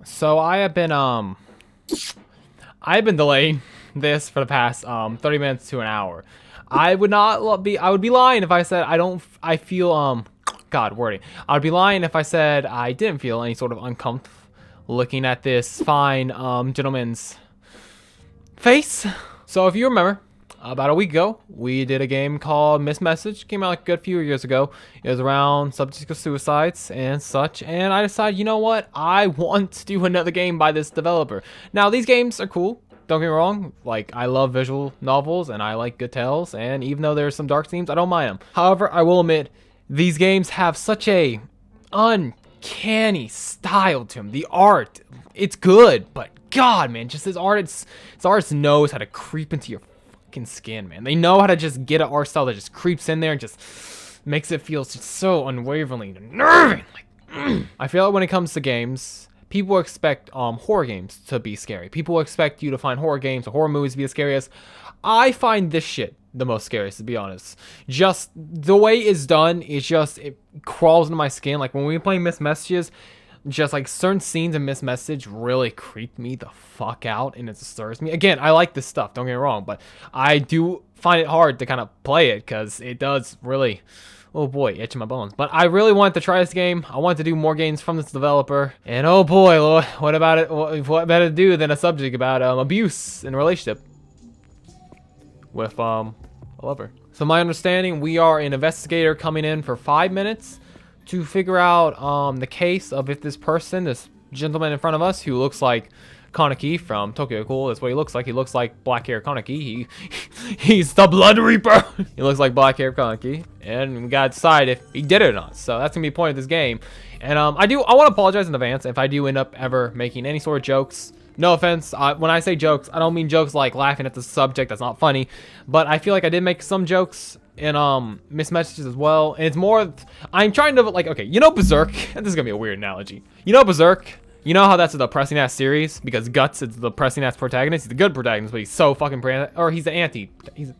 So I've been delaying this for the past 30 minutes to an hour. I would be lying if I said I feel God wording. I would be lying if I said I didn't feel any sort of uncomfortable looking at this fine gentleman's face. So if you remember, about a week ago, we did a game called Miss Message. Came out like a good few years ago. It was around subjects of suicides and such. And I decided, you know what? I want to do another game by this developer. Now, these games are cool. Don't get me wrong. Like, I love visual novels and I like good tales. And even though there's some dark themes, I don't mind them. However, I will admit, these games have such a uncanny style to them. The art, it's good, but God, man, just this artist knows how to creep into your fucking skin, man. They know how to just get an art style that just creeps in there and just makes it feel just so unwaveringly unnerving. Like, I feel like when it comes to games, people expect horror games to be scary. People expect you to find horror games or horror movies to be the scariest. I find this shit the most scariest, to be honest. Just the way it's done, it crawls into my skin. Like when we play Miss Messages, just like certain scenes in Miss Message really creep me the fuck out and it disturbs me. Again, I like this stuff, don't get me wrong, but I do find it hard to kind of play it because it does really, oh boy, itching my bones. But I really wanted to try this game. I wanted to do more games from this developer. And oh boy, Lord, what about it? What better to do than a subject about abuse in a relationship with a lover? So my understanding, we are an investigator coming in for 5 minutes to figure out the case of if this gentleman in front of us who looks like Kaneki from Tokyo Ghoul, that's what he looks like. He looks like black hair Kaneki. He's the Blood Reaper. He looks like black hair Kaneki, and we gotta decide if he did it or not. So that's gonna be the point of this game. And I want to apologize in advance if I do end up ever making any sort of jokes. No offense, when I say jokes, I don't mean jokes like laughing at the subject. That's not funny. But I feel like I did make some jokes in Miss Messages as well. And it's more, I'm trying to, like, okay, you know Berserk? This is gonna be a weird analogy. You know Berserk? You know how that's a depressing ass series? Because Guts is the depressing ass protagonist. He's a good protagonist, but he's so fucking or he's an anti. He's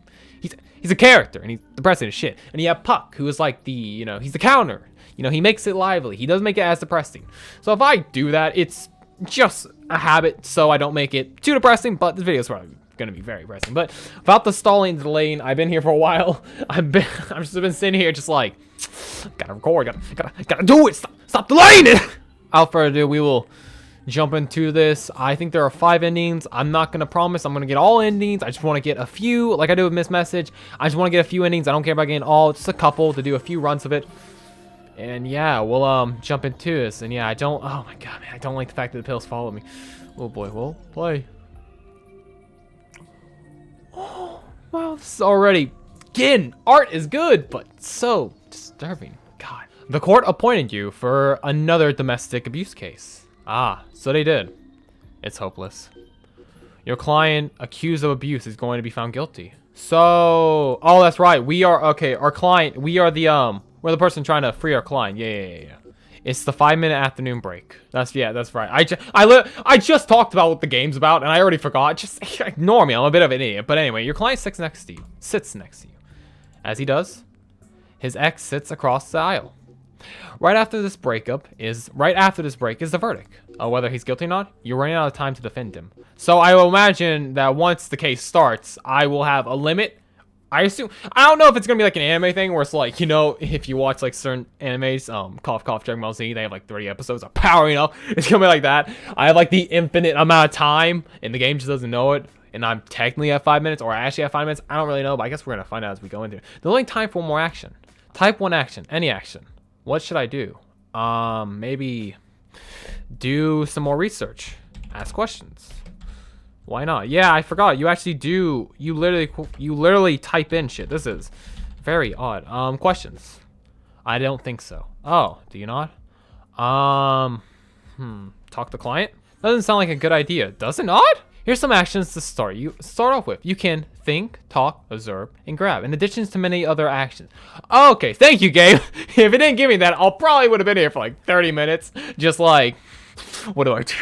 a character, and he's depressing as shit. And you have Puck, who is like the, you know, he's the counter. You know, he makes it lively. He doesn't make it as depressing. So if I do that, it's just a habit, so I don't make it too depressing. But this video is probably gonna be very depressing. But about the stalling and delaying, I've been here for a while. I've just been sitting here, just like, gotta record, gotta do it. Stop delaying it. Without further ado, we will jump into this. I think there are 5 endings. I'm not gonna promise I'm gonna get all endings. I just want to get a few, like I do with Miss Message. I just want to get a few endings. I don't care about getting all, just a couple to do a few runs of it. And yeah, we'll jump into this. And yeah, oh my god, man, I don't like the fact that the pills follow me. Oh boy, we'll play. Oh wow, this is already, again, art is good, but so disturbing. God. The court appointed you for another domestic abuse case. Ah, so they did. It's hopeless. Your client accused of abuse is going to be found guilty. So, oh, that's right. We are, okay, our client, we're the person trying to free our client. Yeah. It's the 5-minute afternoon break. That's right. I just talked about what the game's about, and I already forgot. Just ignore me. I'm a bit of an idiot. But anyway, your client sits next to you. As he does, his ex sits across the aisle. Right after this break is the verdict. Whether he's guilty or not, you're running out of time to defend him. So I will imagine that once the case starts, I will have a limit. I don't know if it's gonna be like an anime thing where it's like, you know, if you watch like certain animes, cough cough Dragon Ball Z, they have like 30 episodes of power, you know, it's gonna be like that. I have like the infinite amount of time and the game just doesn't know it, and I'm technically at 5 minutes, or I actually have 5 minutes. I don't really know, but I guess we're gonna find out as we go into it. There's only time for more action. Type 1 action, any action. What should I do? Maybe do some more research. Ask questions. Why not? Yeah, I forgot. You actually do. You literally type in shit. This is very odd. Questions. I don't think so. Oh, do you not? Talk to client? Doesn't sound like a good idea. Does it not? Here's some actions to start. You start off with. You can think, talk, observe, and grab, in addition to many other actions. Okay, thank you, game. If it didn't give me that, I probably would have been here for like 30 minutes. Just like, what do I do?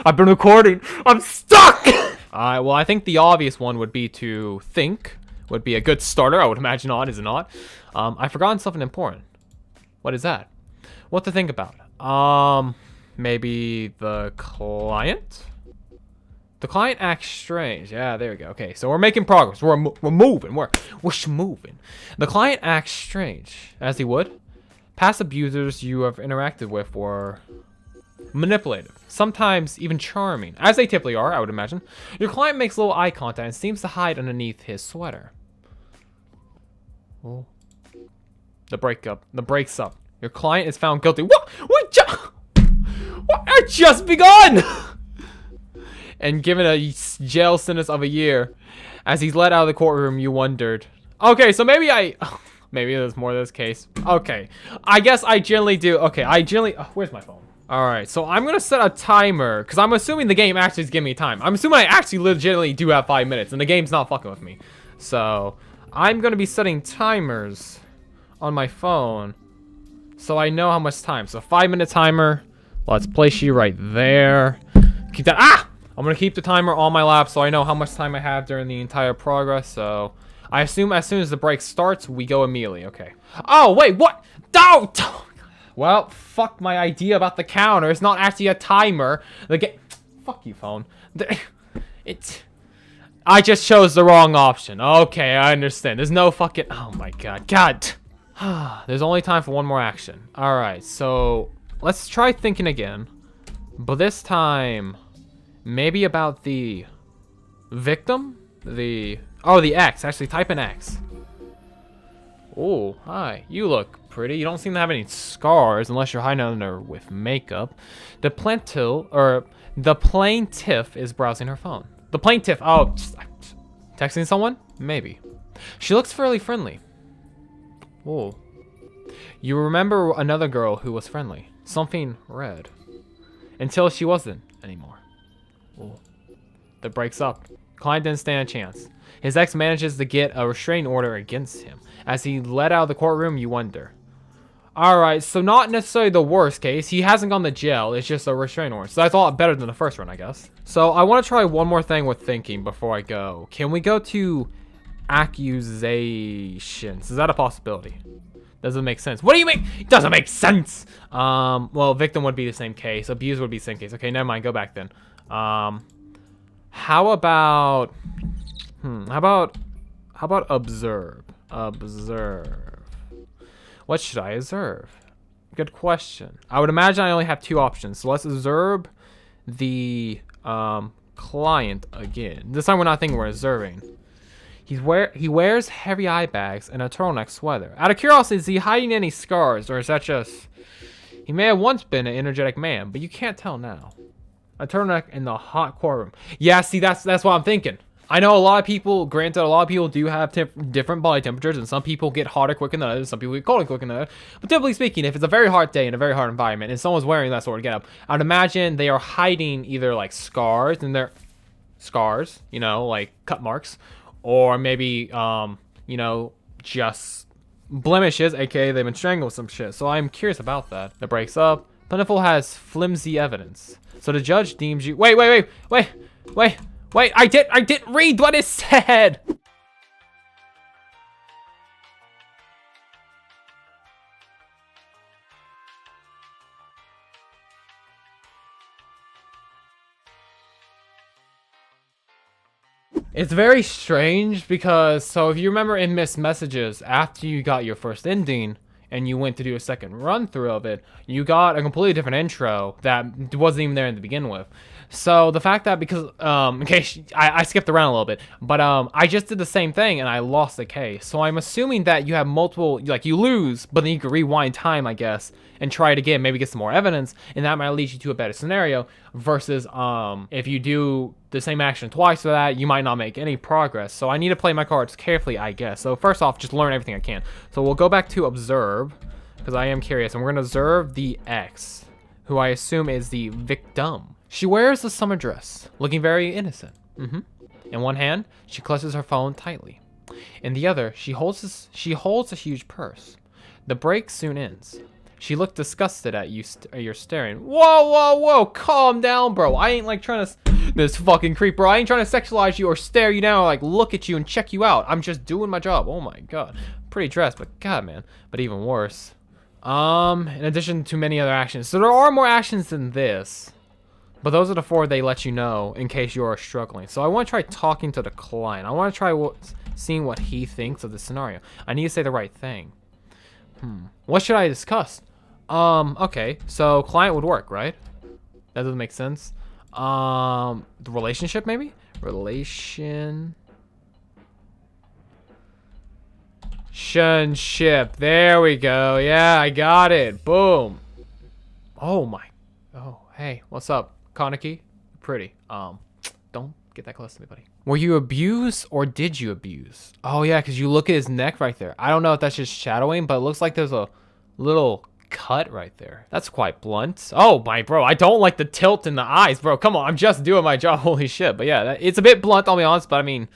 I've been recording. I'm stuck. Alright, well, I think the obvious one would be to think. Would be a good starter. I would imagine not, is it not? I've forgotten something important. What is that? What to think about? maybe the client? The client acts strange. Yeah, there we go. Okay, so we're making progress. We're moving. We're moving. The client acts strange, as he would. Past abusers you have interacted with were manipulative, sometimes even charming, as they typically are, I would imagine. Your client makes little eye contact and seems to hide underneath his sweater. Oh. The breaks up. Your client is found guilty. What? I just begun! And given a jail sentence of a year. As he's let out of the courtroom, you wondered. Okay, so maybe maybe there's more to this case. Okay, I guess I generally do. Okay, where's my phone? All right, so I'm gonna set a timer because I'm assuming the game actually is giving me time. I'm assuming I actually legitimately do have 5 minutes and the game's not fucking with me. So I'm gonna be setting timers on my phone so I know how much time. So 5-minute timer. Let's place you right there. Keep that. I'm gonna keep the timer on my lap so I know how much time I have during the entire progress. So I assume as soon as the break starts, we go immediately. Okay. Oh wait, what? Don't. Well, fuck my idea about the counter. It's not actually a timer. Fuck you, phone. I just chose the wrong option. Okay, I understand. There's no fucking. Oh my god. God. There's only time for one more action. All right, so let's try thinking again, but this time. Maybe about the victim? The X. Actually, type in X. Oh, hi. You look pretty. You don't seem to have any scars unless you're hiding under with makeup. The plaintiff is browsing her phone. The plaintiff. Oh, texting someone? Maybe. She looks fairly friendly. Oh. You remember another girl who was friendly. Something red. Until she wasn't anymore. Ooh. That breaks up. Client didn't stand a chance. His ex manages to get a restraining order against him. As he let out of the courtroom, you wonder. Alright, so not necessarily the worst case. He hasn't gone to jail. It's just a restraining order. So that's a lot better than the first one, I guess. So I want to try one more thing with thinking before I go. Can we go to accusations? Is that a possibility? Doesn't make sense. What do you mean? It doesn't make sense. Well, victim would be the same case. Abuse would be the same case. Okay, never mind. Go back then. How about observe? What should I observe? Good question. I would imagine I only have 2 options. So let's observe the client again. This time we're not thinking, we're observing. He wears heavy eye bags and a turtleneck sweater. Out of curiosity, is he hiding any scars, or is that just... He may have once been an energetic man, but you can't tell now. A turtleneck in the hot courtroom. Yeah, see, that's what I'm thinking. I know a lot of people, granted, a lot of people do have different body temperatures, and some people get hotter quicker than others, some people get colder quicker than others. But typically speaking, if it's a very hot day in a very hot environment, and someone's wearing that sort of getup, I'd imagine they are hiding either like scars, and they're scars, you know, like cut marks, or maybe, you know, just blemishes, aka they've been strangled with some shit. So I'm curious about that. That breaks up. Plentiful has flimsy evidence. So the judge deems you. Wait. I didn't read what it said. It's very strange because, so if you remember in Missed Messages, after you got your first ending and you went to do a second run through of it, you got a completely different intro that wasn't even there to begin with. So the fact that, because in case I skipped around a little bit, but I just did the same thing and I lost the case. So I'm assuming that you have multiple, like you lose, but then you can rewind time, I guess, and try it again, maybe get some more evidence, and that might lead you to a better scenario. Versus if you do the same action twice for that, you might not make any progress. So I need to play my cards carefully, I guess. So first off, just learn everything I can. So we'll go back to observe, because I am curious, and we're gonna observe the X, who I assume is the victim. She wears a summer dress, looking very innocent. In one hand, she clutches her phone tightly. In the other, she holds a huge purse. The break soon ends. She looked disgusted at you. You're staring. Whoa! Calm down, bro. I ain't like trying to. This fucking creep, bro. I ain't trying to sexualize you or stare you down or like look at you and check you out. I'm just doing my job. Oh my god. Pretty dressed, but god, man. But even worse. In addition to many other actions. So there are more actions than this. But those are the 4 they let you know in case you are struggling. So I want to try talking to the client. I want to try seeing what he thinks of the scenario. I need to say the right thing. What should I discuss? Okay. So client would work, right? That doesn't make sense. The relationship, maybe? Relationship. There we go. Yeah, I got it. Boom. Oh my. Oh, hey, what's up? Kaneki, pretty. Don't get that close to me, buddy. Were you abused or did you abuse? Oh yeah, because you look at his neck right there. I don't know if that's just shadowing, but it looks like there's a little cut right there. That's quite blunt. Oh my bro, I don't like the tilt in the eyes, bro. Come on, I'm just doing my job. Holy shit. But yeah, it's a bit blunt, I'll be honest. But I mean,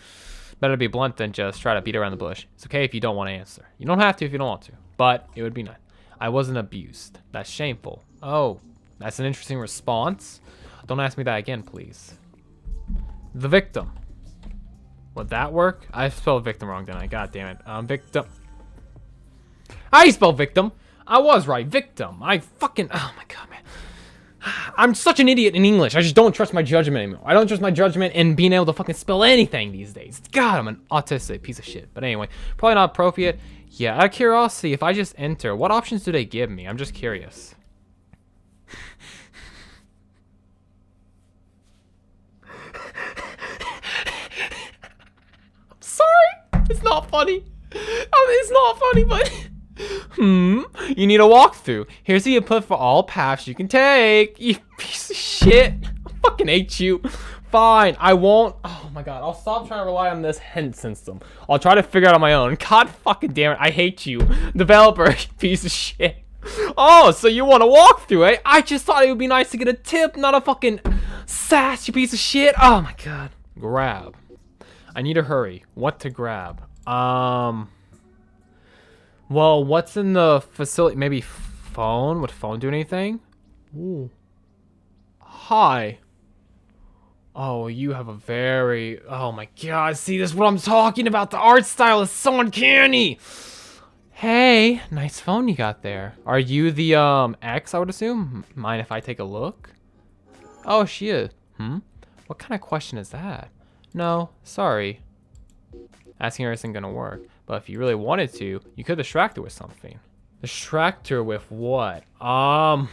better to be blunt than just try to beat around the bush. It's okay if you don't want to answer. You don't have to if you don't want to, but it would be nice. I wasn't abused. That's shameful. Oh, that's an interesting response. Don't ask me that again, please. The victim. Would that work? I spelled victim wrong, didn't I? God damn it. Victim. I spelled victim. I was right. Victim. I fucking... Oh my god, man. I'm such an idiot in English. I just don't trust my judgment anymore. I don't trust my judgment in being able to fucking spell anything these days. God, I'm an autistic piece of shit. But anyway, probably not appropriate. Yeah, out of curiosity, if I just enter, what options do they give me? I'm just curious. Sorry, it's not funny. It's not funny, but you need a walkthrough. Here's the input for all paths you can take. You piece of shit. I fucking hate you. Fine, I won't. Oh my god, I'll stop trying to rely on this hint system. I'll try to figure it out on my own. God fucking damn it, I hate you, developer. Piece of shit. Oh, so you want to walk through, eh? I just thought it would be nice to get a tip, not a fucking sass, you piece of shit. Oh my god. Grab. I need to hurry. What to grab? Well, what's in the facility? Maybe phone? Would phone do anything? Ooh. Hi. Oh, you have a very... Oh my god, see, this is what I'm talking about. The art style is so uncanny. Hey, nice phone you got there. Are you the, X, I would assume? Mind if I take a look? Oh, she is. What kind of question is that? No, sorry. Asking her isn't gonna work. But if you really wanted to, you could distract her with something. Distract her with what? Oh,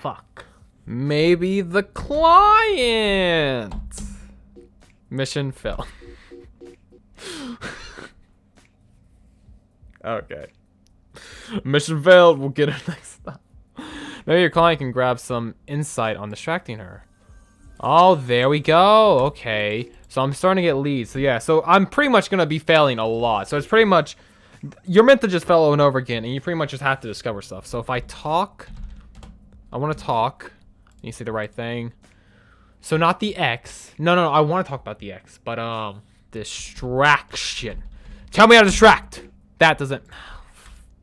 fuck. Maybe the client. Mission failed. Okay. Mission failed. We'll get her next time. Maybe your client can grab some insight on distracting her. Oh, there we go. Okay. So I'm starting to get leads. So yeah, so I'm pretty much going to be failing a lot. So it's pretty much, you're meant to just fail over and over again, and you pretty much just have to discover stuff. So if I talk, I want to talk. You say the right thing. So not the X. No, I want to talk about the X. But, distraction. Tell me how to distract. That doesn't...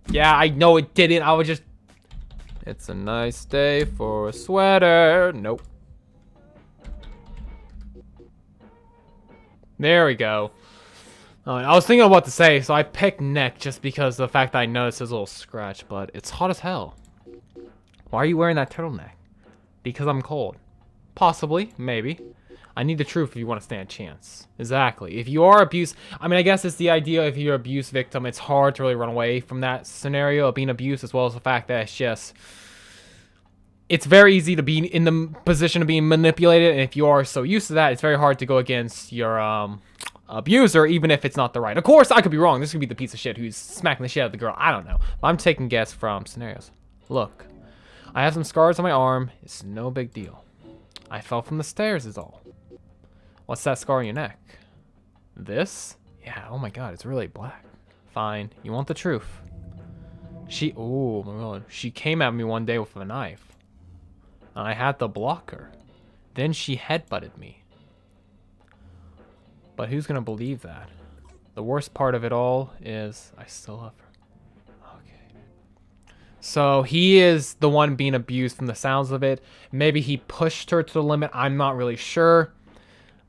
Yeah, I know it didn't. I was just... It's a nice day for a sweater. Nope. There we go. I was thinking of what to say, so I picked neck just because of the fact that I noticed his little scratch, but it's hot as hell. Why are you wearing that turtleneck? Because I'm cold. Possibly, maybe. I need the truth if you want to stand a chance. Exactly. If you are abused, I mean, I guess it's the idea if you're an abuse victim, it's hard to really run away from that scenario of being abused, as well as the fact that it's just... It's very easy to be in the position of being manipulated, and if you are so used to that, it's very hard to go against your abuser, even if it's not the right. Of course, I could be wrong. This could be the piece of shit who's smacking the shit out of the girl. I don't know. I'm taking guess from scenarios. Look, I have some scars on my arm. It's no big deal. I fell from the stairs is all. What's that scar on your neck? This? Yeah, oh my god, it's really black. Fine, you want the truth. Oh my god, she came at me one day with a knife. And I had to block her. Then she headbutted me. But who's gonna believe that? The worst part of it all is I still love her. Okay. So he is the one being abused from the sounds of it. Maybe he pushed her to the limit. I'm not really sure.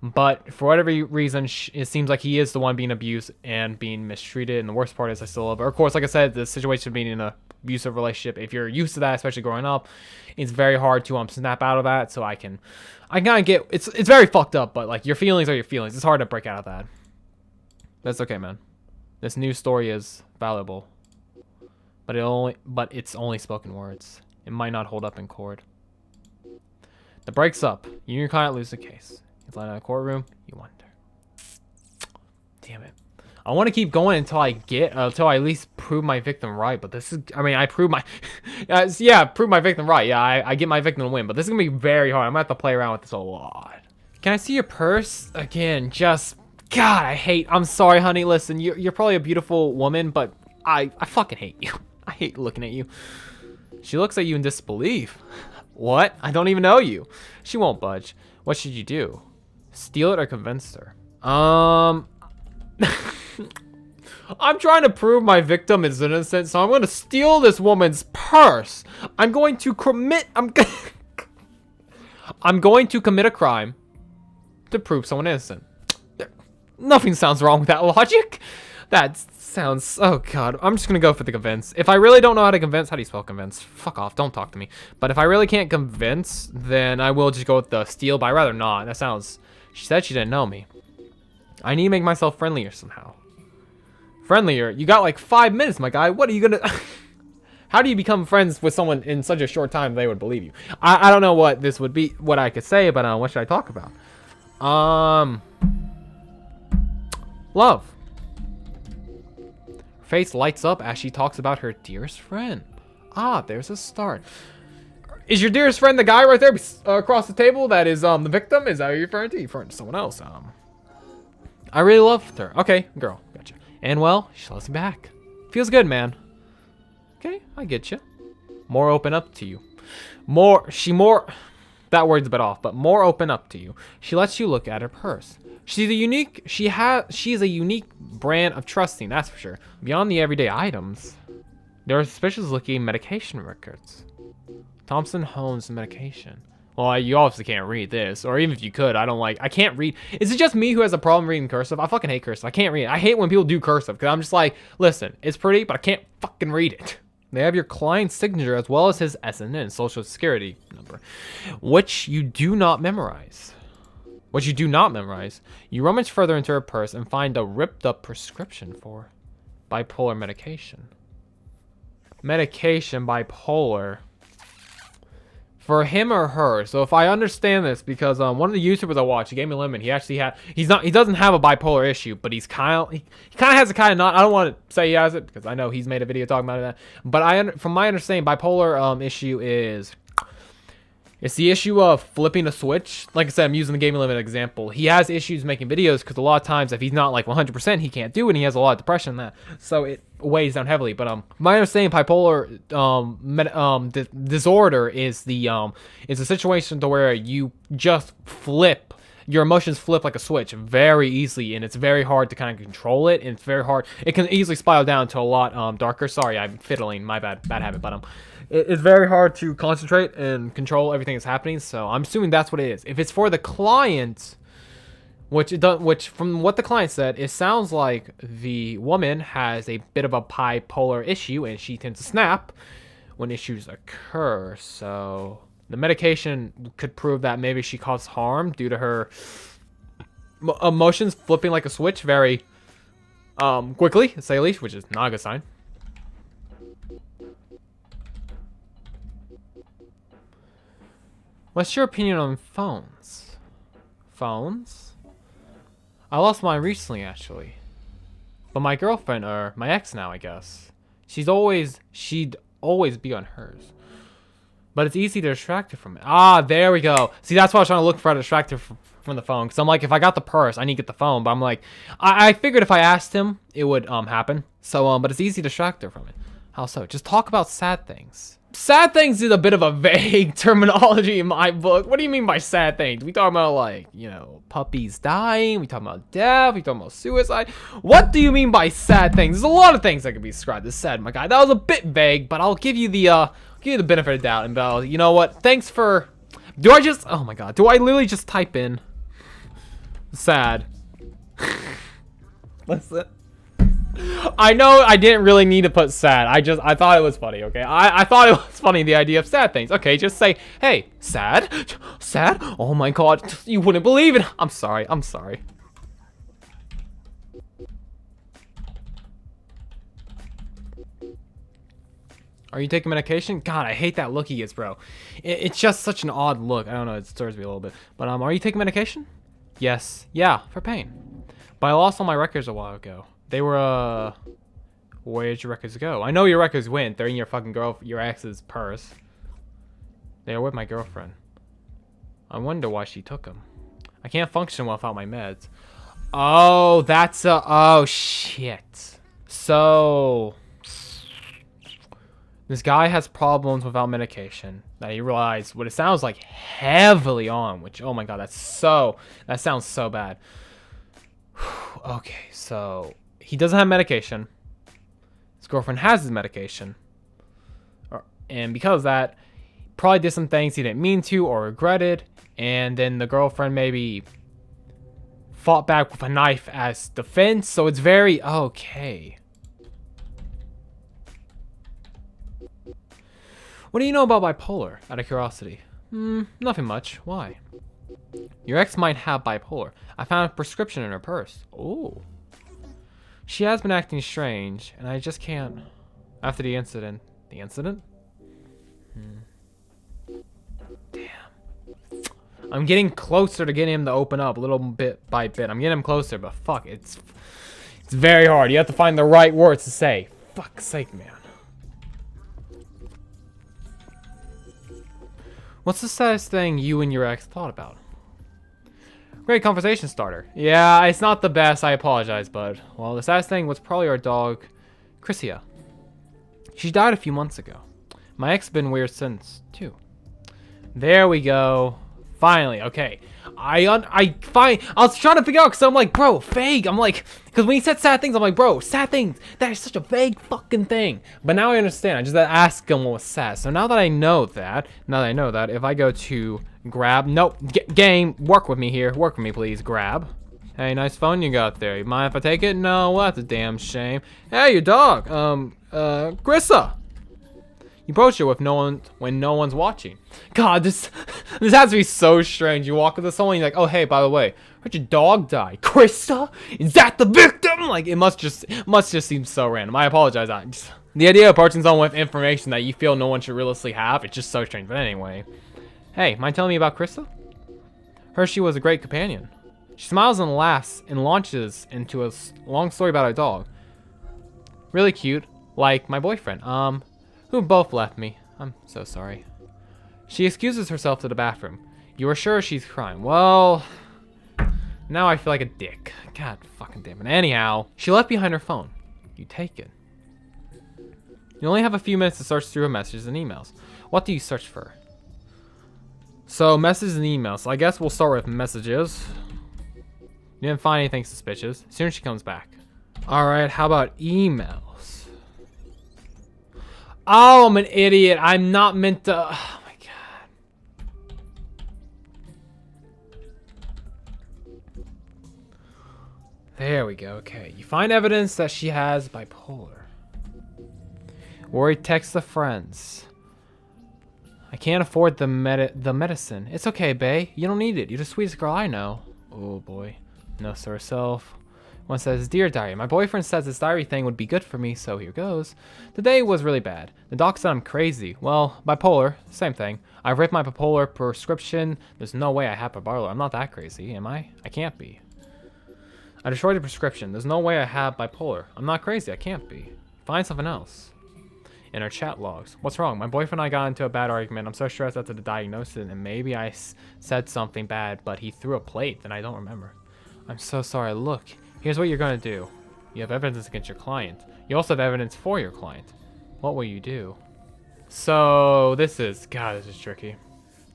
But for whatever reason, it seems like he is the one being abused and being mistreated. And the worst part is I still love her. Of course, like I said, the situation being in a abusive relationship, if you're used to that, especially growing up, it's very hard to snap out of that. So I kind of get it's very fucked up, but like your feelings are your feelings. It's hard to break out of that. That's okay, man. This new story is valuable, but it's only spoken words. It might not hold up in court. The break's up. You and your client lose the case. It's like in a courtroom. You wonder. Damn it. I want to keep going until I at least prove my victim right. But this is, I mean, I prove my, yeah, prove my victim right. Yeah, I get my victim to win. But this is gonna be very hard. I'm gonna have to play around with this a lot. Can I see your purse again? Just, God, I'm sorry, honey. Listen, you're probably a beautiful woman, but I fucking hate you. I hate looking at you. She looks at you in disbelief. What? I don't even know you. She won't budge. What should you do? Steal it or convince her? I'm trying to prove my victim is innocent, so I'm going to steal this woman's purse. I'm going to commit a crime to prove someone innocent. Nothing sounds wrong with that logic. That sounds, oh god. I'm just going to go for the convince. If I really don't know how to convince, how do you spell convince? Fuck off, don't talk to me. But if I really can't convince, then I will just go with the steal, but I'd rather not. That sounds, she said she didn't know me. I need to make myself friendlier somehow. Friendlier? You got like 5 minutes, my guy. What are you gonna... How do you become friends with someone in such a short time they would believe you? I don't know what this would be, what I could say, but what should I talk about? Love. Her face lights up as she talks about her dearest friend. Ah, there's a start. Is your dearest friend the guy right there across the table that is the victim? Is that who you're referring to? You're referring to someone else. I really loved her. Okay, girl, gotcha. And well, she loves me back. Feels good, man. Okay, I get you. More open up to you. That word's a bit off, but more open up to you. She lets you look at her purse. She's a unique brand of trusting, that's for sure. Beyond the everyday items, there are suspicious looking medication records. Thompson Holmes medication. Well, you obviously can't read this, or even if you could, I can't read. Is it just me who has a problem reading cursive? I fucking hate cursive. I can't read it. I hate when people do cursive, because I'm just like, listen, it's pretty, but I can't fucking read it. They have your client's signature as well as his SNN, social security number, which you do not memorize. You rummage further into her purse and find a ripped up prescription for bipolar medication. Bipolar. For him or her. So if I understand this, because one of the YouTubers I watch, he gave me a limit. He doesn't have a bipolar issue, but he kind of has a kind of not. I don't want to say he has it because I know he's made a video talking about that. But from my understanding, bipolar issue is, it's the issue of flipping a switch. Like I said, I'm using the Gaming Limit example. He has issues making videos because a lot of times if he's not like 100%, he can't do it, and he has a lot of depression in that. So it weighs down heavily. But my understanding, bipolar disorder is a situation to where you just flip. Your emotions flip like a switch very easily, and it's very hard to kind of control it, and it's very hard. It can easily spiral down to a lot darker. Sorry, I'm fiddling. My bad habit. But it's very hard to concentrate and control everything that's happening. So I'm assuming that's what it is. If it's for the client, which from what the client said, it sounds like the woman has a bit of a bipolar issue, and she tends to snap when issues occur. So the medication could prove that maybe she caused harm due to her emotions flipping like a switch very quickly, to say the least, which is not a good sign. What's your opinion on phones? Phones? I lost mine recently, actually. But my girlfriend, or my ex now, I guess. She'd always be on hers. But it's easy to distract her from it. Ah, there we go. See, that's why I was trying to look for a distractor from the phone. Because I'm like, if I got the purse, I need to get the phone. But I'm like, I figured if I asked him, it would happen. So, but it's easy to distract her from it. How so? Just talk about sad things. Sad things is a bit of a vague terminology in my book. What do you mean by sad things? We talking about, like, you know, puppies dying? We talking about death? We talking about suicide? What do you mean by sad things? There's a lot of things that can be described as sad, my guy. That was a bit vague, but I'll give you the benefit of the doubt. And you know what? Thanks for. Oh my god. Do I literally just type in sad? Listen. I know I didn't really need to put sad. I thought it was funny, okay? I thought it was funny, the idea of sad things. Okay, just say, hey, sad? Sad? Oh my god, you wouldn't believe it. I'm sorry, I'm sorry. Are you taking medication? God, I hate that look he gets, bro. It's just such an odd look. I don't know, it disturbs me a little bit. But, are you taking medication? Yes. Yeah, for pain. But I lost all my records a while ago. They were, where'd your records go? I know your records went. They're in your fucking your ex's purse. They were with my girlfriend. I wonder why she took them. I can't function without my meds. Oh, that's a, oh shit. So, this guy has problems without medication that he relies, what it sounds like, heavily on, which, oh my god, that sounds so bad. Okay, so he doesn't have medication. His girlfriend has his medication. And because of that, probably did some things he didn't mean to or regretted. And then the girlfriend maybe fought back with a knife as defense. So it's very, okay. What do you know about bipolar, out of curiosity? Nothing much. Why? Your ex might have bipolar. I found a prescription in her purse. Oh. She has been acting strange, and I just can't... After the incident... The incident? Damn. I'm getting closer to getting him to open up, little bit by bit. I'm getting him closer, but fuck, it's very hard. You have to find the right words to say. Fuck's sake, man. What's the saddest thing you and your ex thought about? Great conversation starter. Yeah, it's not the best, I apologize, but, well, the saddest thing was probably our dog, Chrissia. She died a few months ago. My ex has been weird since, too. There we go. Finally, okay. I was trying to figure out, because I'm like, bro, vague. I'm like, because when he said sad things, I'm like, bro, sad things. That is such a vague fucking thing. But now I understand. I just had to ask him what was sad. So now that I know that, if I go to grab, nope, game, work with me here. Work with me, please. Grab. Hey, nice phone you got there. You mind if I take it? No, well, that's a damn shame. Hey, your dog. Chrissa. You approach it with when no one's watching. God, this has to be so strange. You walk up to someone, you're like, oh hey, by the way, where'd your dog die? Chrissa? Is that the victim? Like, it must just seem so random. I apologize. The idea of approaching someone with information that you feel no one should realistically have, it's just so strange. But anyway, hey, mind telling me about Chrissa? Heard she was a great companion. She smiles and laughs and launches into a long story about her dog. Really cute, like my boyfriend. Who both left me. I'm so sorry. She excuses herself to the bathroom. You are sure she's crying? Well, now I feel like a dick. God fucking damn it. Anyhow, she left behind her phone. You take it. You only have a few minutes to search through her messages and emails. What do you search for? So, messages and emails. So I guess we'll start with messages. You didn't find anything suspicious. As soon as she comes back. Alright, how about emails? Oh, I'm an idiot. I'm not meant to... Oh, my God. There we go. Okay. You find evidence that she has bipolar. Worried texts the friends. I can't afford the medicine. It's okay, bae. You don't need it. You're the sweetest girl I know. Oh, boy. Notes to herself. One says, Dear Diary, my boyfriend says this diary thing would be good for me, so here goes. The day was really bad. The doc said I'm crazy. Well, bipolar, same thing. I've read my bipolar prescription. There's no way I have bipolar. I'm not that crazy, am I? I can't be. I destroyed the prescription. There's no way I have bipolar. I'm not crazy. I can't be. Find something else. In our chat logs. What's wrong? My boyfriend and I got into a bad argument. I'm so stressed after the diagnosis, and maybe I said something bad, but he threw a plate, and I don't remember. I'm so sorry. Look. Here's what you're going to do. You have evidence against your client. You also have evidence for your client. What will you do? So, this is tricky.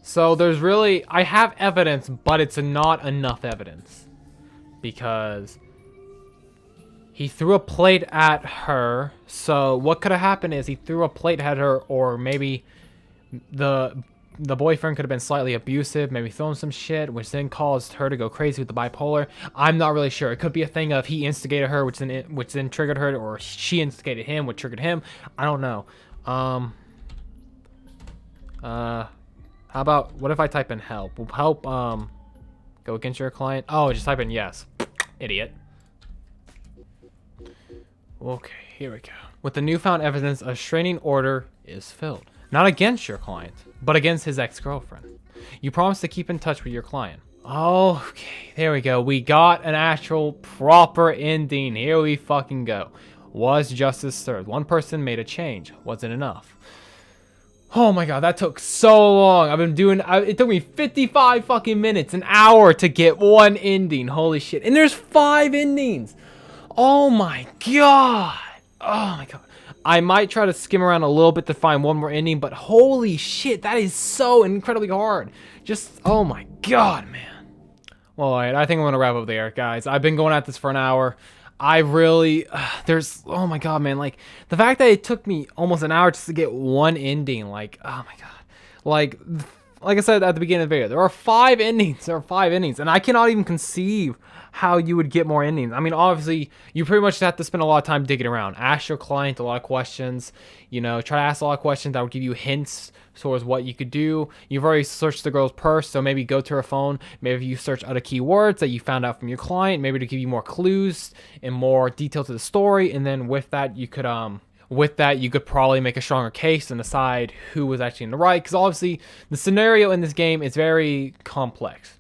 So, there's really, I have evidence, but it's not enough evidence. Because he threw a plate at her. So, what could have happened is he threw a plate at her, or maybe the the boyfriend could have been slightly abusive, maybe throwing some shit, which then caused her to go crazy with the bipolar. I'm not really sure. It could be a thing of he instigated her, which then triggered her, or she instigated him, which triggered him. I don't know. How about, what if I type in help? Will help go against your client? Oh, just type in yes. Idiot. Okay, here we go. With the newfound evidence, a restraining order is filled. Not against your client, but against his ex-girlfriend. You promise to keep in touch with your client. Okay, there we go. We got an actual proper ending. Here we fucking go. Was justice served? One person made a change. Wasn't enough. Oh my god, that took so long. I've been doing, it took me 55 fucking minutes, an hour to get one ending. Holy shit. And there's 5 endings. Oh my god. Oh my god. I might try to skim around a little bit to find one more ending, but holy shit, that is so incredibly hard. Just, oh my god, man. Well, alright, I think I'm gonna wrap up there, guys. I've been going at this for an hour. I really, oh my god, man, like, the fact that it took me almost an hour just to get one ending, like, oh my god. Like I said at the beginning of the video, there are 5 endings, and I cannot even conceive how you would get more endings. I mean, obviously, you pretty much have to spend a lot of time digging around. Ask your client a lot of questions, you know, try to ask a lot of questions that would give you hints towards what you could do. You've already searched the girl's purse, so maybe go to her phone. Maybe you search other keywords that you found out from your client, maybe to give you more clues and more detail to the story, and then with that, you could probably make a stronger case and decide who was actually in the right, because obviously the scenario in this game is very complex.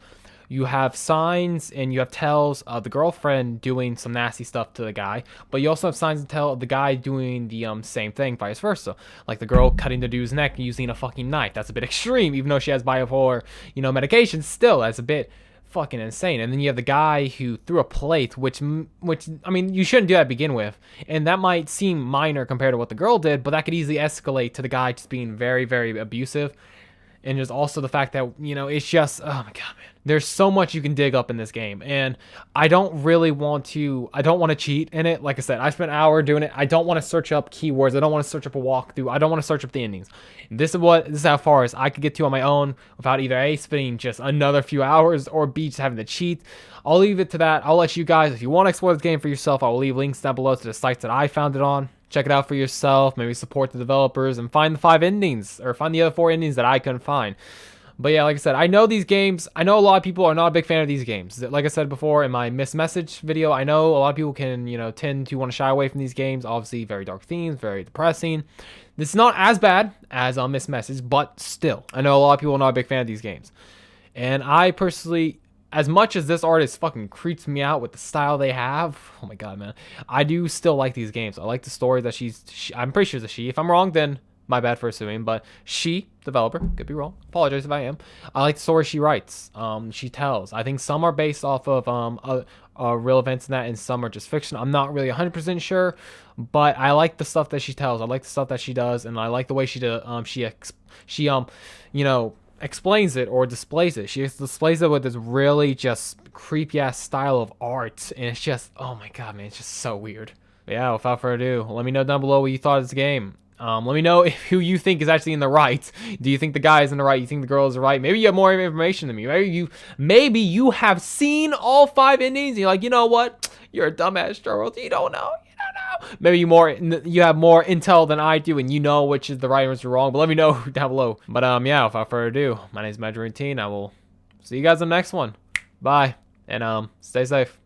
You have signs and you have tells of the girlfriend doing some nasty stuff to the guy, but you also have signs and tell of the guy doing the same thing, vice versa. Like the girl cutting the dude's neck using a fucking knife. That's a bit extreme, even though she has bipolar, you know, medication. Still, that's a bit fucking insane. And then you have the guy who threw a plate, which I mean, you shouldn't do that to begin with, and that might seem minor compared to what the girl did, but that could easily escalate to the guy just being very, very abusive. And there's also the fact that, you know, it's just, oh my god, man, there's so much you can dig up in this game, and I don't want to cheat in it. Like I said, I spent an hour doing it. I don't want to search up keywords. I don't want to search up a walkthrough. I don't want to search up the endings. This is how far as I could get to on my own without either A, spending just another few hours, or B, just having to cheat. I'll leave it to that. I'll let you guys, if you want to explore this game for yourself, I will leave links down below to the sites that I found it on. Check it out for yourself, maybe support the developers, and find the 5 endings, or find the other 4 endings that I couldn't find. But yeah, like I said, I know these games, I know a lot of people are not a big fan of these games. Like I said before in my missed message video, I know a lot of people can, you know, tend to want to shy away from these games. Obviously, very dark themes, very depressing. This is not as bad as missed message, but still, I know a lot of people are not a big fan of these games. And I personally, as much as this artist fucking creeps me out with the style they have, oh my god, man, I do still like these games. I like the story that I'm pretty sure it's a she. If I'm wrong, then my bad for assuming, but she, developer, could be wrong. Apologize if I am. I like the story she writes, she tells. I think some are based off of real events and that, and some are just fiction. I'm not really 100% sure, but I like the stuff that she tells. I like the stuff that she does, and I like the way you know, explains it or displays it. She displays it with this really just creepy ass style of art, and it's just, oh my god, man, it's just so weird. But yeah, without further ado, let me know down below what you thought of this game. Let me know who you think is actually in the right. Do you think the guy is in the right? You think the girl is the right? Maybe you have more information than me. Maybe you have seen all 5 endings and you're like, you know what? You're a dumbass, Charles. You don't know. Maybe you have more intel than I do, and you know which is the right and which is wrong. But let me know down below. But yeah, without further ado, my name is Major Routine. I will see you guys in the next one. Bye, and stay safe.